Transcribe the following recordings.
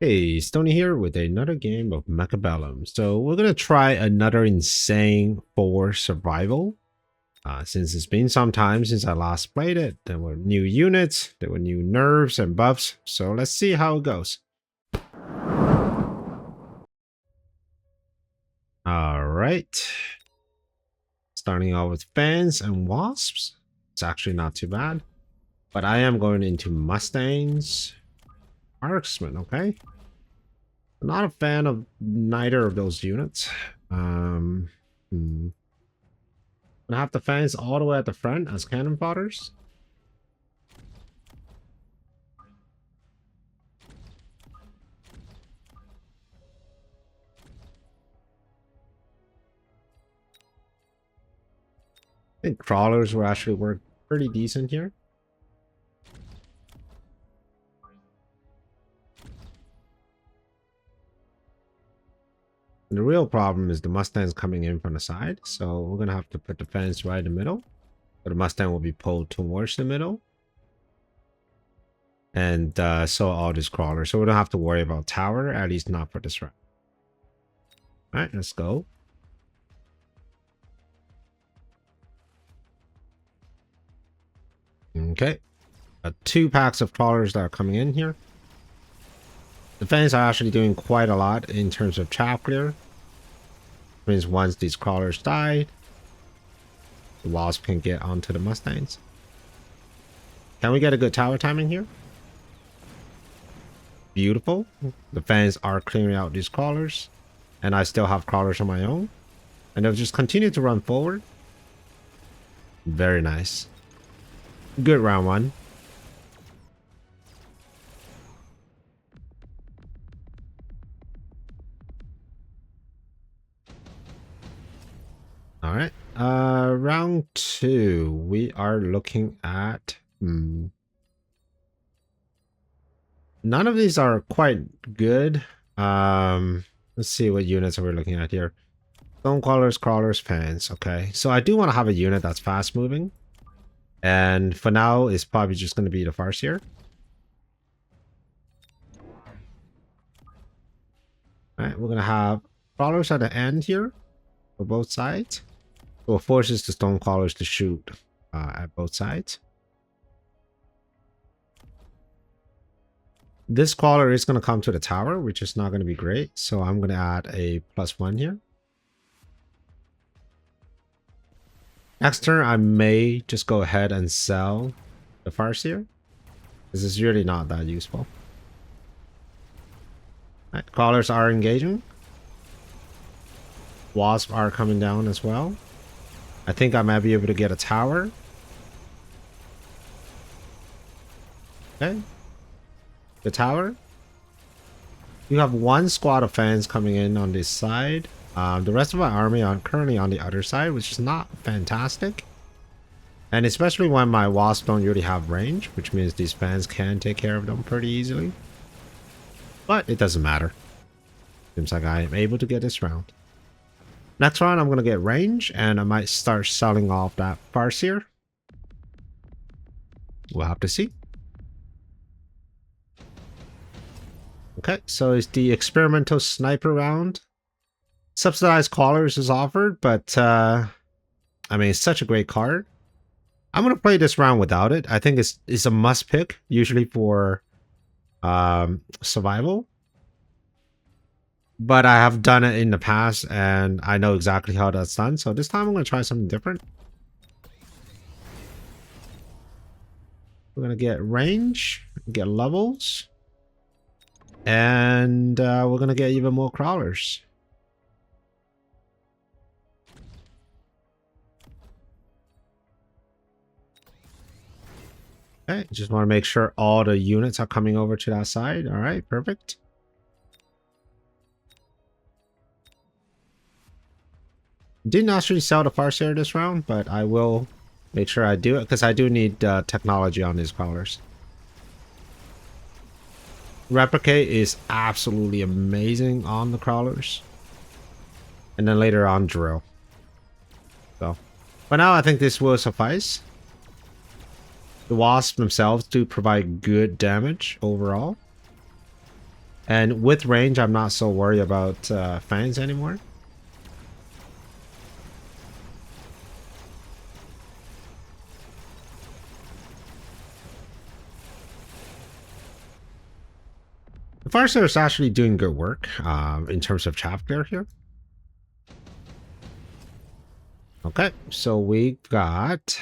Hey, Stoney here with another game of Mechabellum. So we're gonna try another insane for survival. Since it's been some time since I last played it, there were new units, there were new nerfs and buffs. So let's see how it goes. All right. Starting off with fans and wasps. It's actually not too bad. But I am going into Mustangs. Marksman, okay. I'm not a fan of neither of those units. Gonna have the fans all the way at the front as cannon fodders. I think crawlers will actually work pretty decent here. And the real problem is the Mustang's coming in from the side, so we're gonna have to put the fence right in the middle. So the Mustang will be pulled towards the middle. And so all these crawlers. So we don't have to worry about tower, at least not for this round. Alright, let's go. Okay. 2 packs of crawlers that are coming in here. The fans are actually doing quite a lot in terms of chaff clear. Means once these crawlers die, the wasp can get onto the Mustangs. Can we get a good tower timing here? Beautiful. The fans are clearing out these crawlers, and I still have crawlers on my own, and they'll just continue to run forward. Very nice. Good round one. All right. Round two, we are looking at none of these are quite good. Let's see what units are we looking at here. Stone crawlers, crawlers, fans. Okay, so I do want to have a unit that's fast moving, and for now it's probably just going to be the Farseer. All right, we're gonna have crawlers at the end here for both sides. So it forces the stone crawlers to shoot at both sides. This crawler is going to come to the tower, which is not going to be great. So I'm going to add a +1 here. Next turn, I may just go ahead and sell the Farseer. This is really not that useful. Right, crawlers are engaging. Wasps are coming down as well. I think I might be able to get a tower. Okay. The tower. You have one squad of fans coming in on this side. The rest of my army are currently on the other side, which is not fantastic. And especially when my wasps don't really have range, which means these fans can take care of them pretty easily. But it doesn't matter. Seems like I am able to get this round. Next round, I'm going to get range, and I might start selling off that Farseer. We'll have to see. Okay, so it's the experimental sniper round. Subsidized crawlers is offered, but I mean, it's such a great card. I'm going to play this round without it. I think it's a must pick, usually for survival. But I have done it in the past, and I know exactly how that's done. So this time I'm going to try something different. We're going to get range, get levels, and we're going to get even more crawlers. Okay, just want to make sure all the units are coming over to that side. All right, perfect. Didn't actually sell the Farseer this round, but I will make sure I do it because I do need technology on these crawlers. Replicate is absolutely amazing on the crawlers. And then later on drill. So for now, I think this will suffice. The wasps themselves do provide good damage overall. And with range, I'm not so worried about fans anymore. The Farseer is actually doing good work in terms of chaff clear here. Okay, so we got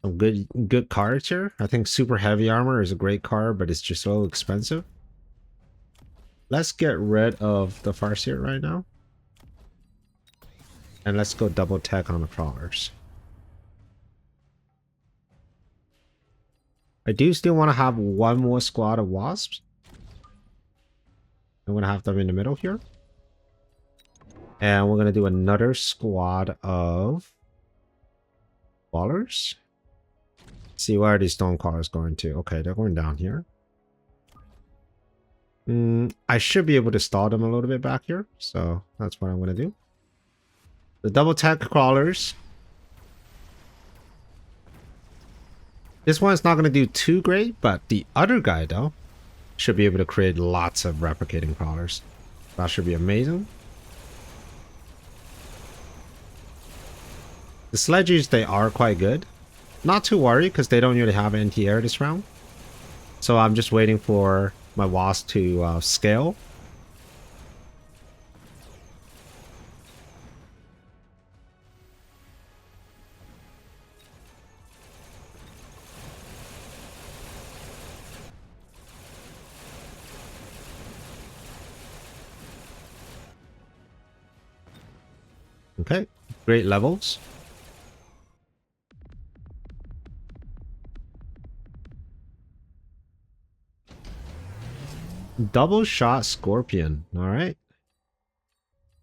some good cards here. I think super heavy armor is a great card, but it's just a little expensive. Let's get rid of the Farseer right now. And let's go double tech on the crawlers. I do still want to have one more squad of wasps. I'm going to have them in the middle here. And we're going to do another squad of crawlers. See, where are these stone crawlers going to? Okay, they're going down here. I should be able to stall them a little bit back here. So that's what I'm going to do. The double tech crawlers. This one's not going to do too great, but the other guy, though, should be able to create lots of replicating crawlers. That should be amazing. The sledges, they are quite good. Not too worried because they don't really have anti-air this round. So I'm just waiting for my wasp to scale. Okay, great levels. Double shot scorpion. All right.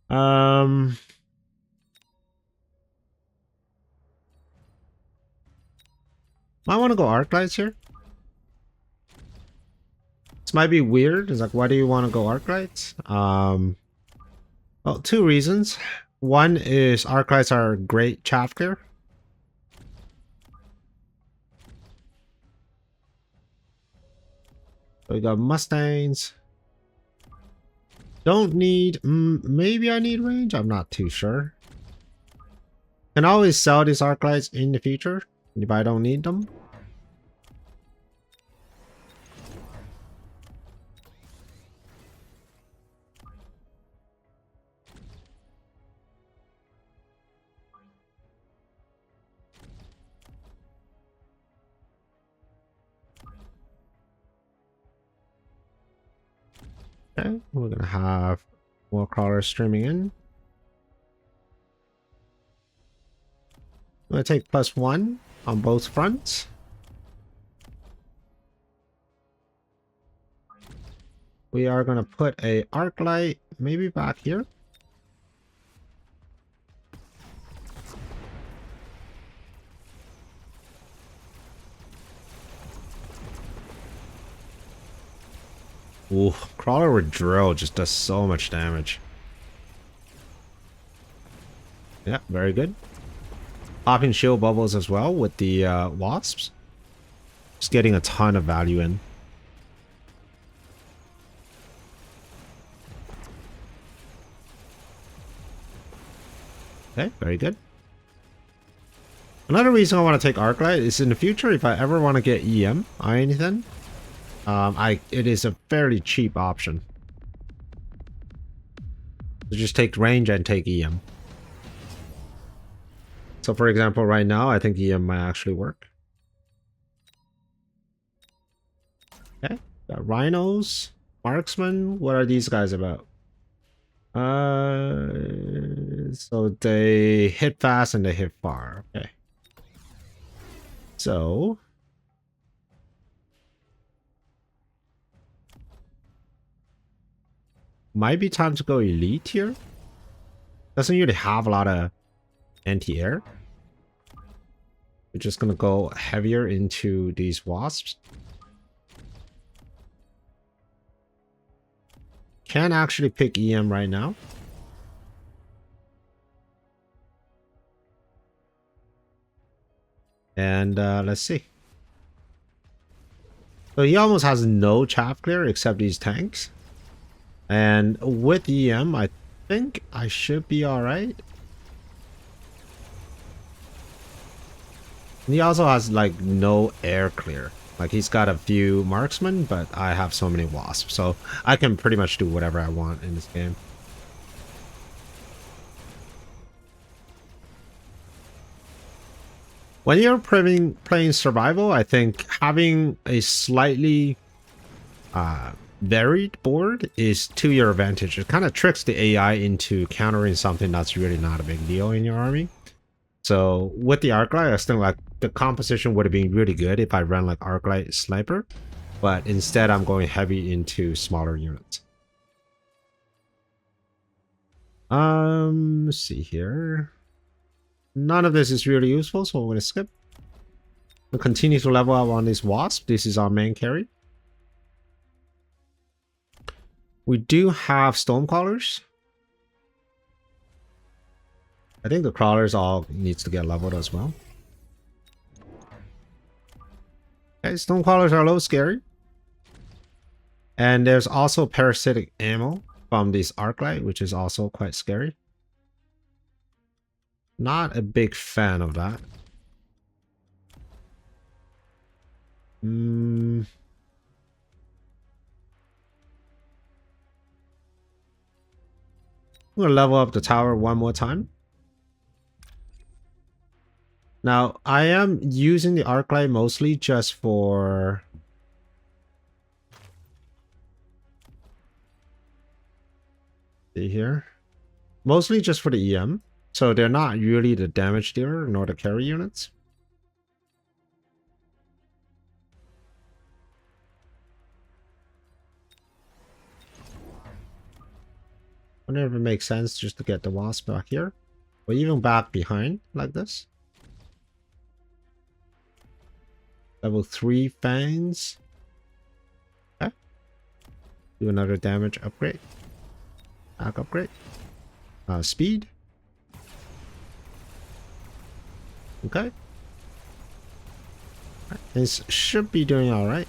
Might want to go arc lights here. This might be weird. It's like, why do you want to go arc lights? Well, two reasons. One is arc lights are great chaff clear. So we got Mustangs. Don't need, maybe I need range. I'm not too sure. Can always sell these arc lights in the future if I don't need them. Okay, we're gonna have more crawlers streaming in. I'm gonna take +1 on both fronts. We are gonna put a arc light maybe back here. Ooh, crawler with drill just does so much damage. Yeah, very good. Popping shield bubbles as well with the wasps. Just getting a ton of value in. Okay, very good. Another reason I want to take arc light is in the future, if I ever want to get EM or anything, it is a fairly cheap option. So just take range and take EM. So for example, right now, I think EM might actually work. Okay, got rhinos, marksman. What are these guys about? So they hit fast and they hit far. Okay. So might be time to go elite here. Doesn't really have a lot of anti-air. We're just gonna go heavier into these wasps. Can actually pick EM right now. And let's see. So he almost has no chaff clear except these tanks. And with EM, I think I should be alright. He also has like no air clear. Like he's got a few marksmen, but I have so many wasps. So I can pretty much do whatever I want in this game. When you're playing survival, I think having a slightly varied board is to your advantage. It kind of tricks the AI into countering something that's really not a big deal in your army. So with the Arclight, I still like the composition would have been really good if I ran like Arclight Sniper, but instead I'm going heavy into smaller units. Let's see here. None of this is really useful, so I'm going to skip. We'll continue to level up on this wasp. This is our main carry. We do have Stormcrawlers. I think the crawlers all needs to get leveled as well. Okay, Stormcrawlers are a little scary. And there's also parasitic ammo from this Arclight, which is also quite scary. Not a big fan of that. I'm going to level up the tower one more time. Now, I am using the Arclight mostly just for... See here? Mostly just for the EM. So they're not really the damage dealer nor the carry units. I wonder if it makes sense just to get the wasp back here. Or even back behind like this. Level 3 fangs. Okay. Do another damage upgrade. Back upgrade. Speed. Okay. This should be doing alright.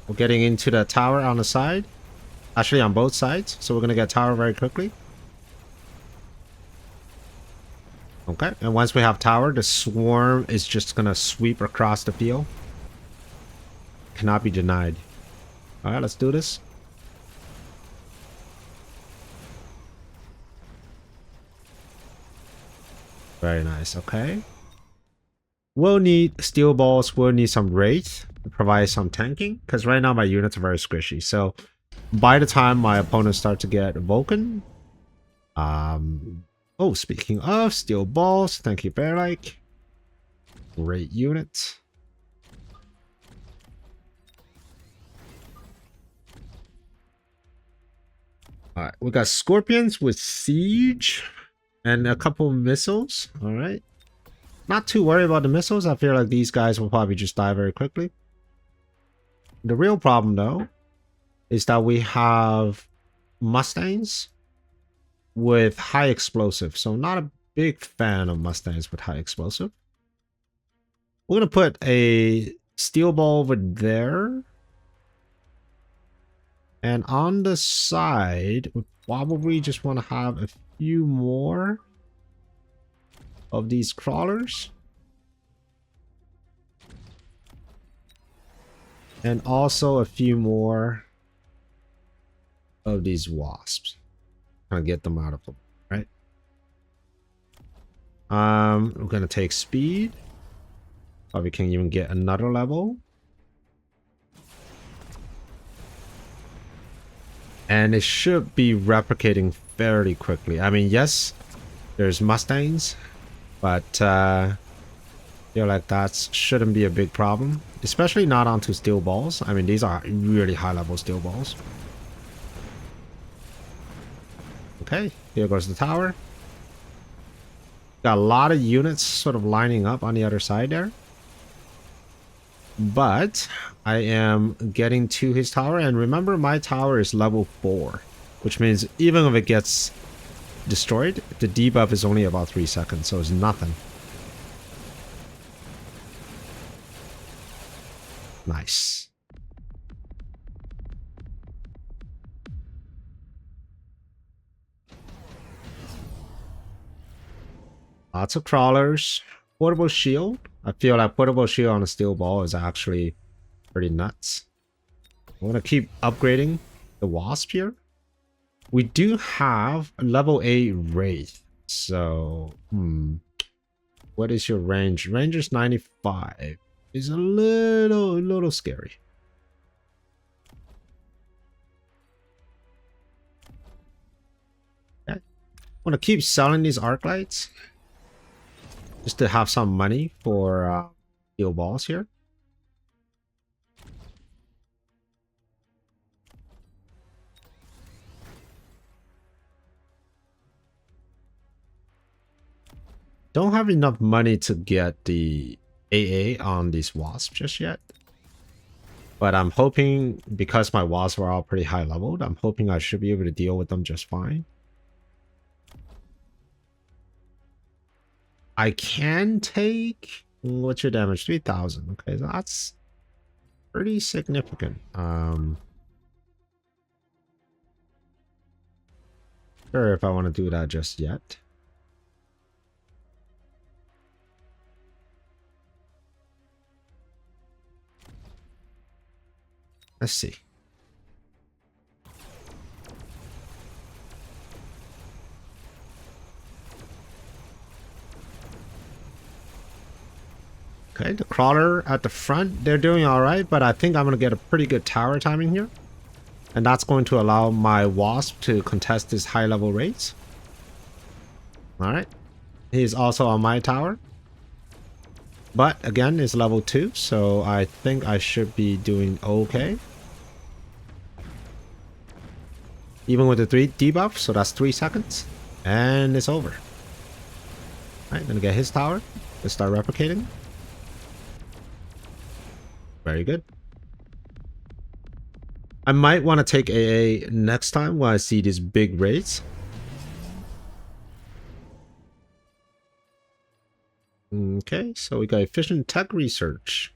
We're getting into the tower on the side. Actually on both sides. So we're going to get tower very quickly. Okay. And once we have tower, the swarm is just going to sweep across the field. Cannot be denied. Alright, let's do this. Very nice. Okay. We'll need steel balls. We'll need some wraith to provide some tanking. Because right now my units are very squishy. So by the time my opponents start to get Vulcan. Oh, speaking of steel balls. Thank you, Bearlike. Great unit. Alright, we got Scorpions with Siege. And a couple of missiles. Alright. Not too worried about the missiles. I feel like these guys will probably just die very quickly. The real problem, though, is that we have Mustangs with high explosive. So not a big fan of Mustangs with high explosive. We're going to put a steel ball over there. And on the side, we probably just want to have a few more of these crawlers. And also a few more of these wasps. Kind of get them out of them, right? We're gonna take speed. Probably can even get another level. And it should be replicating fairly quickly. I mean, yes, there's Mustangs, but I feel like that shouldn't be a big problem. Especially not onto steel balls. I mean, these are really high level steel balls. Okay, here goes the tower. Got a lot of units sort of lining up on the other side there. But I am getting to his tower. And remember, my tower is level 4. Which means even if it gets destroyed, the debuff is only about 3 seconds. So it's nothing. Nice. Lots of crawlers. Portable shield. I feel like portable shield on a steel ball is actually pretty nuts. I'm gonna keep upgrading the wasp here. We do have a level 8 wraith. So, what is your range? Range is 95. Is a little scary. Okay. I want to keep selling these arc lights just to have some money for steel balls here. Don't have enough money to get the AA on these wasps just yet. But I'm hoping, because my wasps are all pretty high leveled, I'm hoping I should be able to deal with them just fine. I can take... What's your damage? 3,000. Okay, so that's pretty significant. Sure, if I want to do that just yet. Let's see. Okay, the crawler at the front, they're doing all right, but I think I'm going to get a pretty good tower timing here. And that's going to allow my wasp to contest his high level rates. All right. He's also on my tower. But again, it's level 2, so I think I should be doing okay. Even with the 3 debuff, so that's 3 seconds. And it's over. Alright, gonna get his tower. Let's start replicating. Very good. I might want to take AA next time when I see these big raids. Okay, so we got efficient tech research.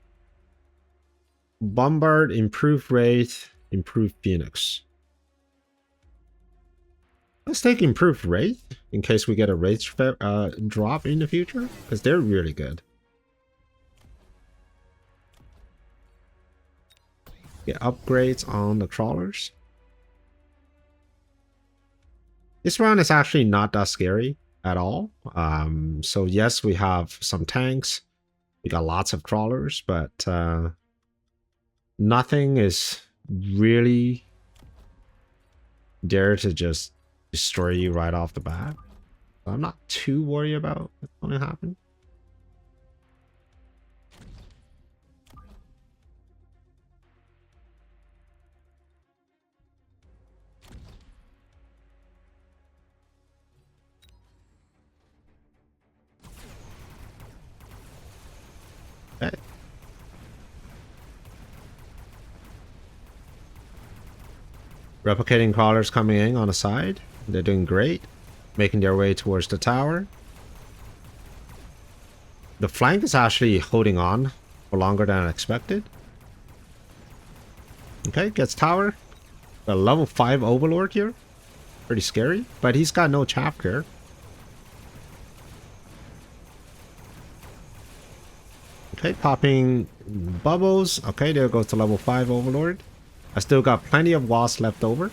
Bombard, improve wraith, improve phoenix. Let's take improved wraith in case we get a wraith drop in the future, because they're really good. Get upgrades on the crawlers. This round is actually not that scary at all. So yes, we have some tanks. We got lots of crawlers, but nothing is really dare to just destroy you right off the bat. So I'm not too worried about what's going to happen. Okay. Replicating crawlers coming in on the side. They're doing great. Making their way towards the tower. The flank is actually holding on for longer than expected. Okay, gets tower. A level 5 overlord here. Pretty scary, but he's got no chaff here. Okay, popping bubbles. Okay, there goes the level 5 overlord. I still got plenty of wasps left over.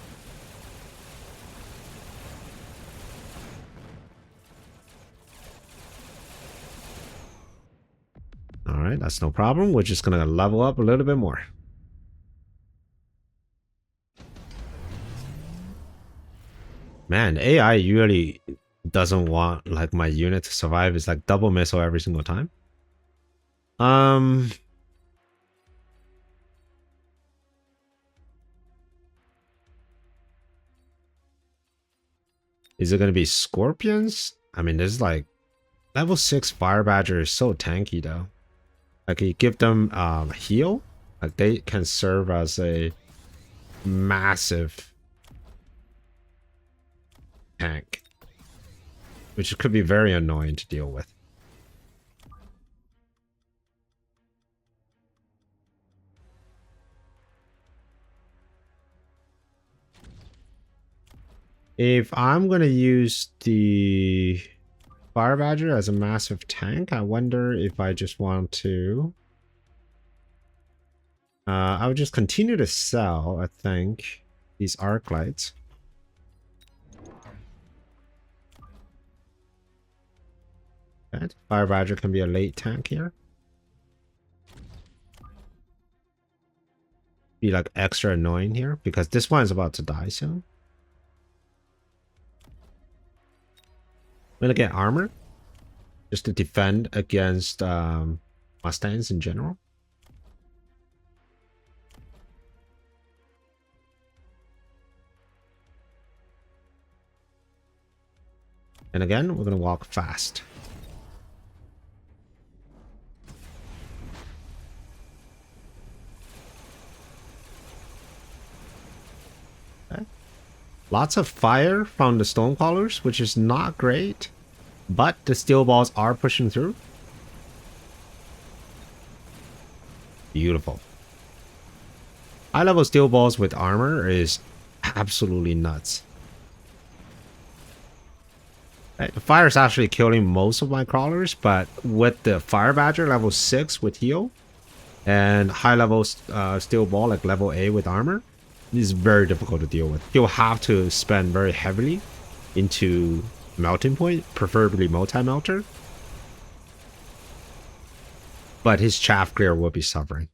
Alright, that's no problem. We're just gonna level up a little bit more. Man, AI really doesn't want like my unit to survive. It's like double missile every single time. Is it gonna be scorpions? I mean, there's like level 6 fire badger is so tanky though. Like you give them heal, like they can serve as a massive tank, which could be very annoying to deal with. If I'm going to use the Fire Badger as a massive tank, I wonder if I just want to... I would just continue to sell, I think, these arc lights. Okay, Fire Badger can be a late tank here. Be like extra annoying here because this one is about to die soon. I'm gonna get armor just to defend against Mustangs in general. And again, we're gonna walk fast. Okay. Lots of fire from the Stonecrawlers, which is not great, but the steel balls are pushing through. Beautiful. High level steel balls with armor is absolutely nuts. Right, the fire is actually killing most of my crawlers, but with the Fire Badger level 6 with heal and high level steel ball like level A with armor, it is very difficult to deal with. You'll have to spend very heavily into melting point, preferably multi-melter. But his chaff clear will be suffering.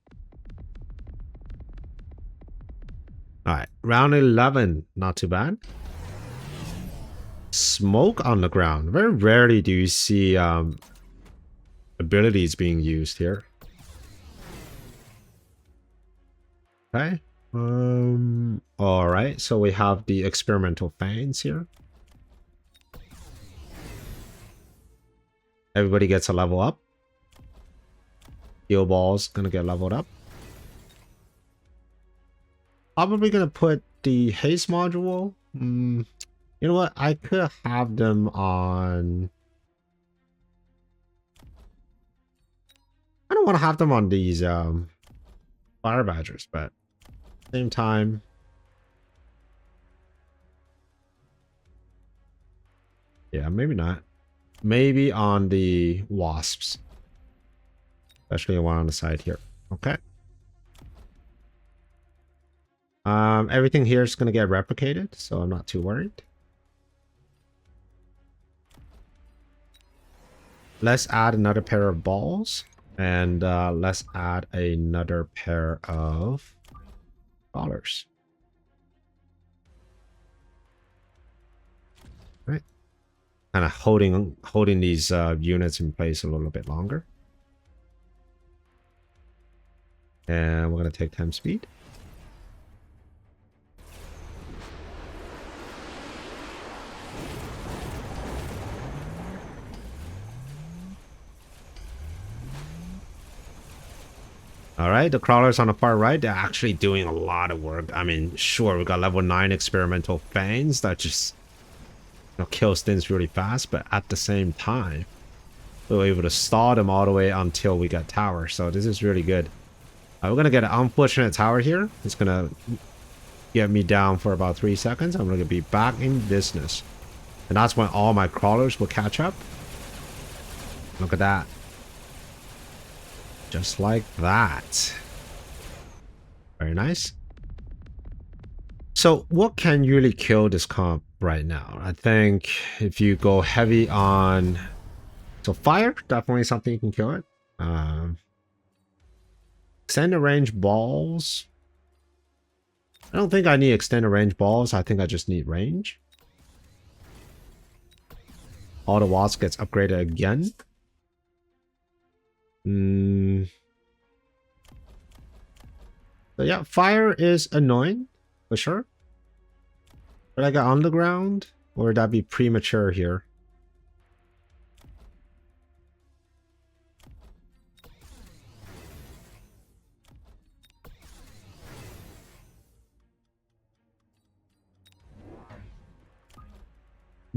Alright, round 11, not too bad. Smoke on the ground. Very rarely do you see abilities being used here. Okay. Alright, so we have the experimental fans here. Everybody gets a level up. Steel balls gonna get leveled up. Probably gonna put the haste module. You know what? I could have them on... I don't want to have them on these Fire Badgers, but at the same time... Yeah, maybe not. Maybe on the wasps. Especially one on the side here. Okay. Everything here is going to get replicated, so I'm not too worried. Let's add another pair of balls, and let's add another pair of dollars. Right, kind of holding these units in place a little bit longer. And we're gonna take 10 speed. All right, the crawlers on the far right, they're actually doing a lot of work. I mean, sure, we got level 9 experimental fangs that just kill things really fast, but at the same time, we were able to stall them all the way until we got tower. So this is really good. We're going to get an unfortunate tower here. It's going to get me down for about 3 seconds. I'm going to be back in business. And that's when all my crawlers will catch up. Look at that. Just like that. Very nice. So what can really kill this comp right now? I think if you go heavy on... So fire, definitely something you can kill it. Extended range balls. I don't think I need extended range balls. I think I just need range. All the wasps gets upgraded again. So yeah, fire is annoying for sure. But I got underground, or would that be premature here?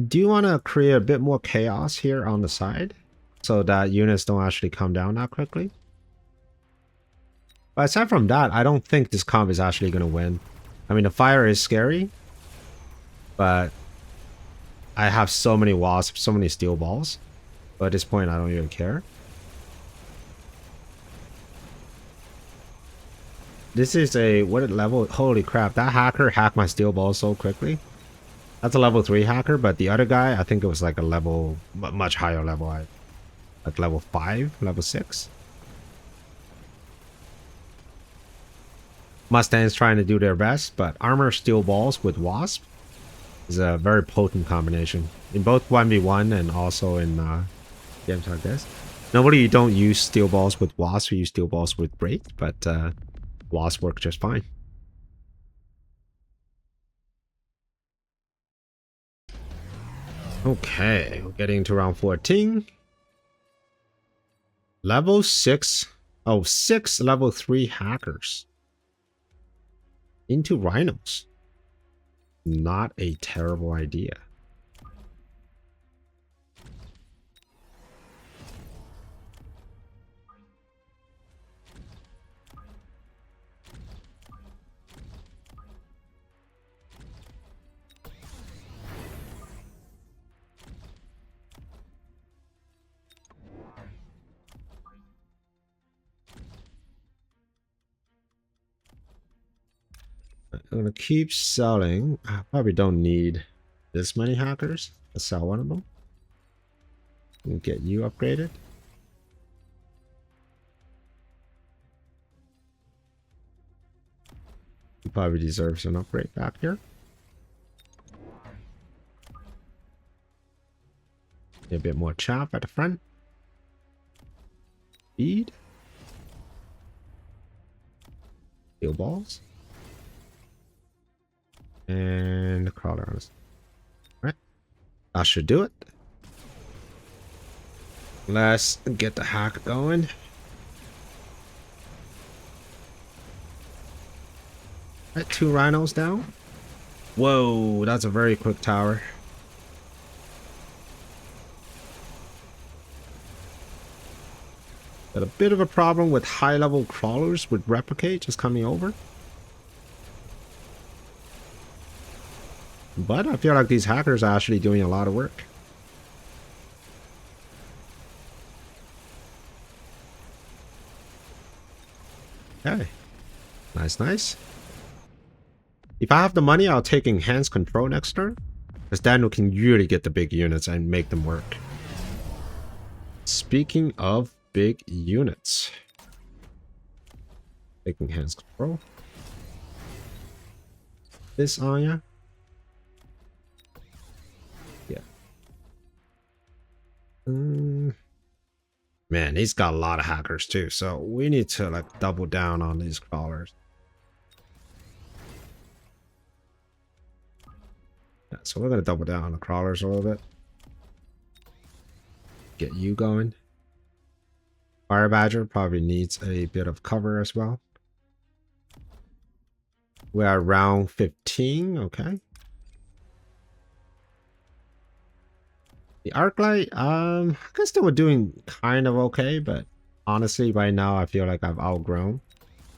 Do you want to create a bit more chaos here on the side so that units don't actually come down that quickly? But aside from that, I don't think this comp is actually going to win. I mean, the fire is scary, but I have so many wasps, so many steel balls. But at this point, I don't even care. This is a, what level? Holy crap, that hacker hacked my steel balls so quickly. That's a level 3 hacker, but the other guy, I think it was like a level, much higher level. Like level 5, level 6. Mustangs trying to do their best, but armor steel balls with wasp is a very potent combination. In both 1v1 and also in games like this. Normally you don't use steel balls with wasp, you use steel balls with break, but wasp work just fine. Okay, we're getting to round 14. Level 6. Oh, 6 level 3 hackers. Into rhinos. Not a terrible idea. I'm gonna keep selling. I probably don't need this many hackers. Let's sell one of them. And get you upgraded. He probably deserves an upgrade back here. A bit more chop at the front. Speed. Steel balls. And the crawler on us. Alright. I should do it. Let's get the hack going. Alright, 2 rhinos down. Whoa, that's a very quick tower. Got a bit of a problem with high-level crawlers with replicate just coming over. But I feel like these hackers are actually doing a lot of work. Okay. Nice, nice. If I have the money, I'll take enhanced control next turn. Because then we can really get the big units and make them work. Speaking of big units. Take enhanced control. This on ya. Yeah. Man, he's got a lot of hackers too, so we need to like double down on these crawlers. Yeah, so we're gonna double down on the crawlers a little bit. Get you going. Fire Badger probably needs a bit of cover as well. We are round 15, okay. The Arclight, I guess they were doing kind of okay, but honestly, right now I feel like I've outgrown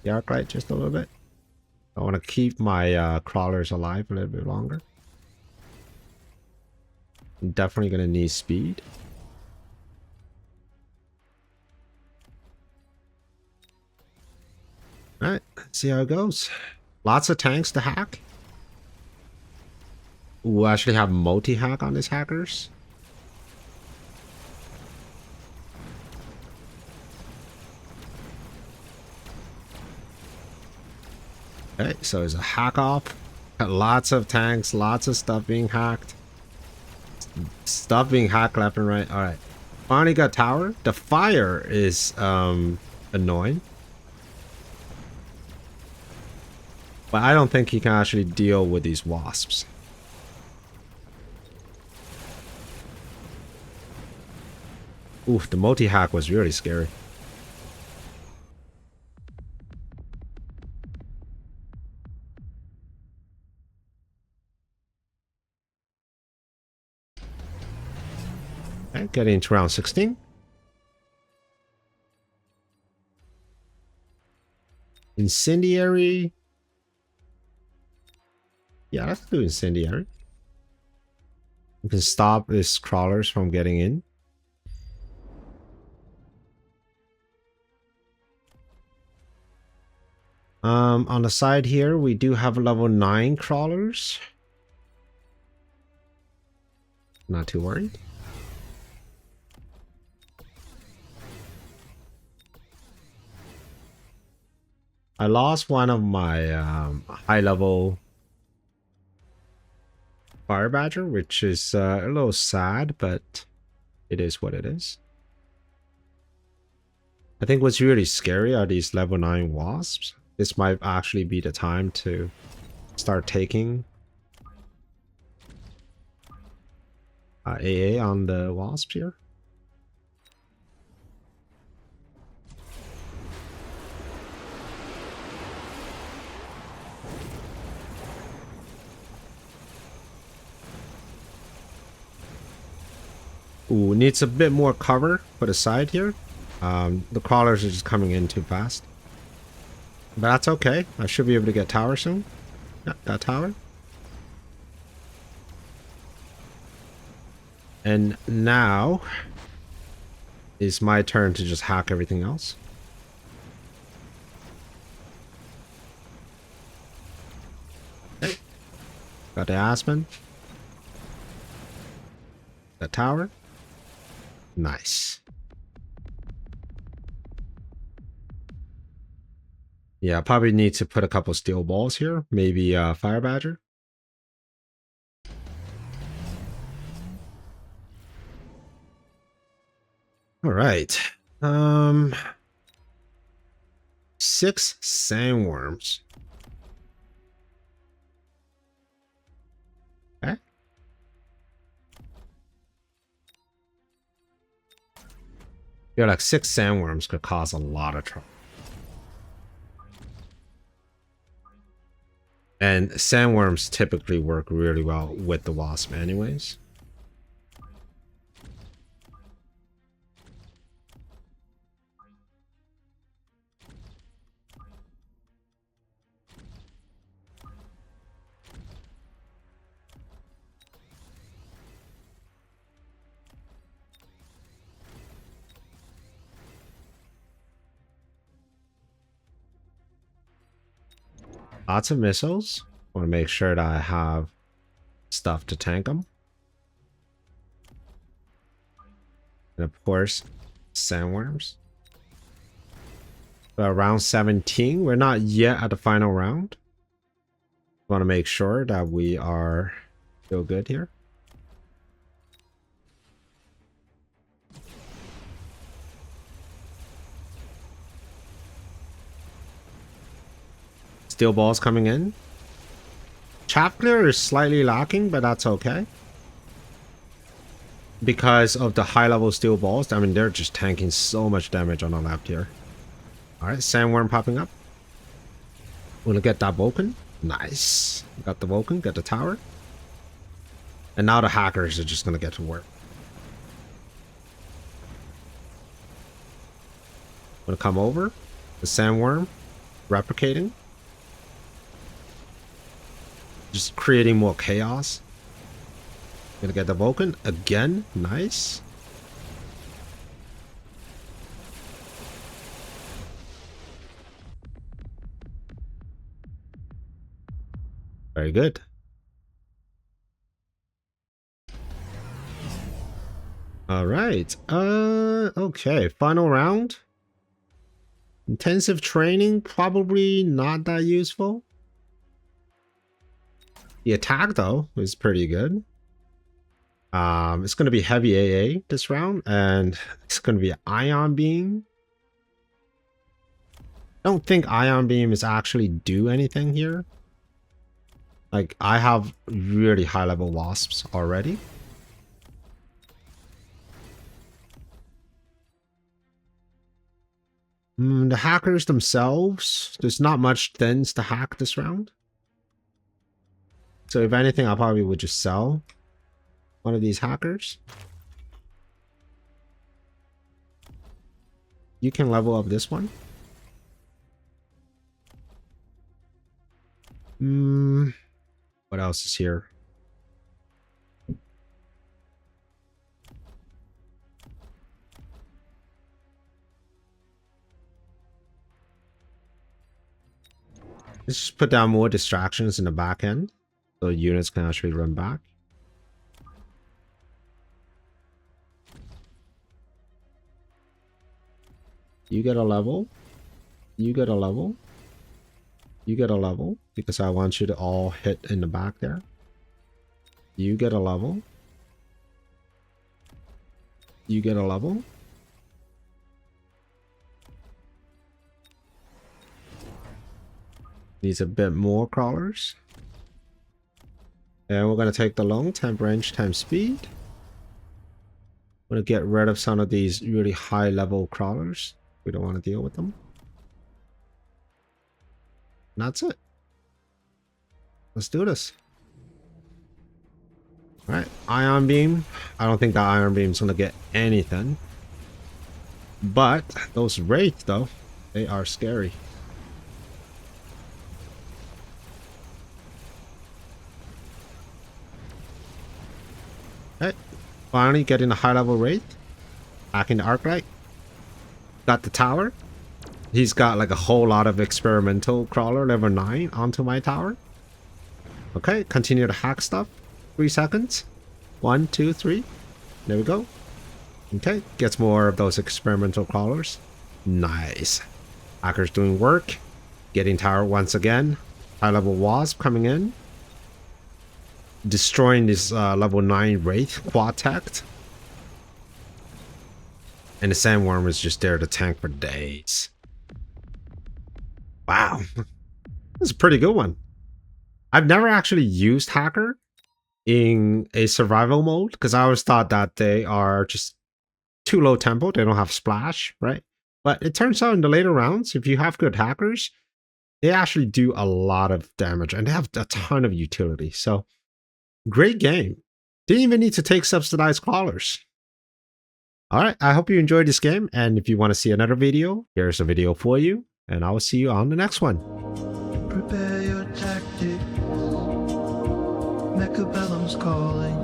the Arclight just a little bit. I want to keep my crawlers alive a little bit longer. I'm definitely going to need speed. Alright, let's see how it goes. Lots of tanks to hack. We'll actually have multi-hack on these hackers. Okay, so it's a hack off. Got lots of tanks, lots of stuff being hacked. Stuff being hacked left and right. Alright. Finally got tower. The fire is annoying. But I don't think he can actually deal with these wasps. Oof, the multi-hack was really scary. Okay, getting into round 16. Incendiary. Yeah, let's do incendiary. You can stop these crawlers from getting in. On the side here, we do have level 9 crawlers. Not too worried. I lost one of my high level fire badger, which is a little sad, but it is what it is. I think what's really scary are these level 9 wasps. This might actually be the time to start taking AA on the wasps here. Ooh, needs a bit more cover for the side here. The crawlers are just coming in too fast. But that's okay. I should be able to get tower soon. Yeah, got tower. And now is my turn to just hack everything else. Okay. Got the Aspen. The tower. Nice. Yeah, probably need to put a couple steel balls here. Maybe Fire Badger. All right. 6 sandworms. Okay. Yeah, like 6 sandworms could cause a lot of trouble. And sandworms typically work really well with the wasp anyways. Lots of missiles. Want to make sure that I have stuff to tank them. And of course, sandworms. Round 17. We're not yet at the final round. Want to make sure that we are still good here. Steel balls coming in. Chaff clear is slightly lacking, but that's okay. Because of the high level steel balls, I mean, they're just tanking so much damage on the left here. Alright, sandworm popping up. We're gonna get that Vulcan. Nice. Got the Vulcan, got the tower. And now the hackers are just gonna get to work. Gonna come over. The sandworm replicating. Just creating more chaos. Gonna get the Vulcan again. Nice. Very good. All right. Okay. Final round. Intensive training, probably not that useful. The attack, though, is pretty good. It's going to be heavy AA this round, and it's going to be Ion Beam. I don't think Ion Beam is actually do anything here. Like, I have really high-level wasps already. The hackers themselves, there's not much things to hack this round. So if anything, I probably would just sell one of these hackers. You can level up this one. What else is here? Let's just put down more distractions in the back end so units can actually run back. You get a level. You get a level. You get a level because I want you to all hit in the back there. You get a level. You get a level. Needs a bit more crawlers. And we're going to take the long temp range times speed. I'm going to get rid of some of these really high level crawlers. We don't want to deal with them. And that's it. Let's do this. Alright, Ion Beam. I don't think the Ion Beam is going to get anything. But those Wraiths, though, they are scary. Okay, finally getting a high level Wraith. Hacking the Arclight. Got the tower. He's got like a whole lot of experimental crawler level 9 onto my tower. Okay, continue to hack stuff. 3 seconds. 1, 2, 3. There we go. Okay, gets more of those experimental crawlers. Nice. Hacker's doing work. Getting tower once again. High level wasp coming in. Destroying this level 9 Wraith quad tacked. And the sandworm is just there to tank for days. Wow. This is a pretty good one. I've never actually used Hacker in a survival mode because I always thought that they are just too low tempo. They don't have splash, right? But it turns out in the later rounds, if you have good hackers, they actually do a lot of damage and they have a ton of utility. So great game. Didn't even need to take subsidized crawlers. All right, I hope you enjoyed this game. And if you want to see another video, here's a video for you. And I will see you on the next one. Prepare your tactics. Mechabellum's calling.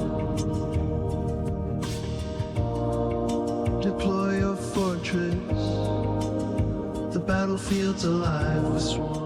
Deploy your fortress. The battlefield's alive with swarms.